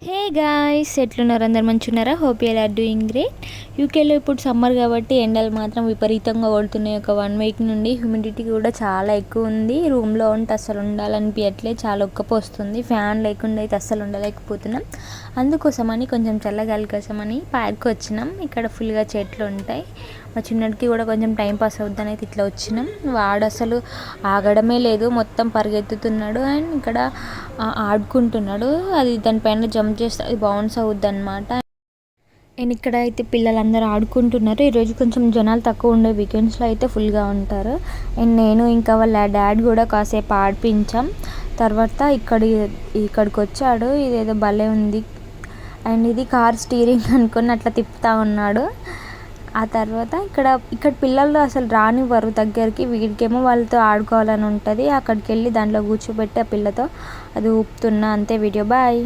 హే guys, ఎట్లున్నారు? అందరు మంచున్నారా? Hope you are doing great. యూకేలో ఇప్పుడు సమ్మర్ కాబట్టి ఎండలు మాత్రం విపరీతంగా కొడుతున్నాయి. ఒక 1 వీక్ నుండి హ్యూమిడిటీ కూడా చాలా ఎక్కువ ఉంది. రూమ్లో ఉంటే అస్సలు ఉండాలనిపించట్లేదు, చాలా ఉక్కపోస్తుంది. ఫ్యాన్ లేకుండా అయితే అస్సలు ఉండలేకపోతున్నాం. అందుకోసమని కొంచెం చల్లగాలి కోసమని పార్క్ వచ్చినాం. ఇక్కడ ఫుల్గా చెట్లు ఉంటాయి. మా చిన్నడికి కూడా కొంచెం టైం పాస్ అవుద్దని అయితే ఇట్లా వచ్చినాం. వాడు అసలు ఆగడమే లేదు, మొత్తం పరిగెత్తుతున్నాడు అండ్ ఇక్కడ ఆడుకుంటున్నాడు. అది దానిపైన జంప్ చేస్తే అది బౌన్స్ అవుద్ది అనమాట. అండ్ ఇక్కడ అయితే పిల్లలందరూ ఆడుకుంటున్నారు. ఈరోజు కొంచెం జనాలు తక్కువ ఉండే, వీకెండ్స్లో అయితే ఫుల్గా ఉంటారు. అండ్ నేను ఇంకా వాళ్ళ డాడ్ కూడా కాసేపు ఆడిపించాం. తర్వాత ఇక్కడికి వచ్చాడు. ఇదేదో భలే ఉంది అండ్ ఇది కార్ స్టీరింగ్ అనుకుని అట్లా తిప్పుతూ ఉన్నాడు. ఆ తర్వాత ఇక్కడ పిల్లలు అసలు రానివ్వరు దగ్గరికి. వీడికేమో వాళ్ళతో ఆడుకోవాలని ఉంటుంది. అక్కడికి వెళ్ళి దాంట్లో కూర్చోబెట్టి ఆ పిల్లతో అది ఊపుతున్నా. అంతే వీడియో. బాయ్.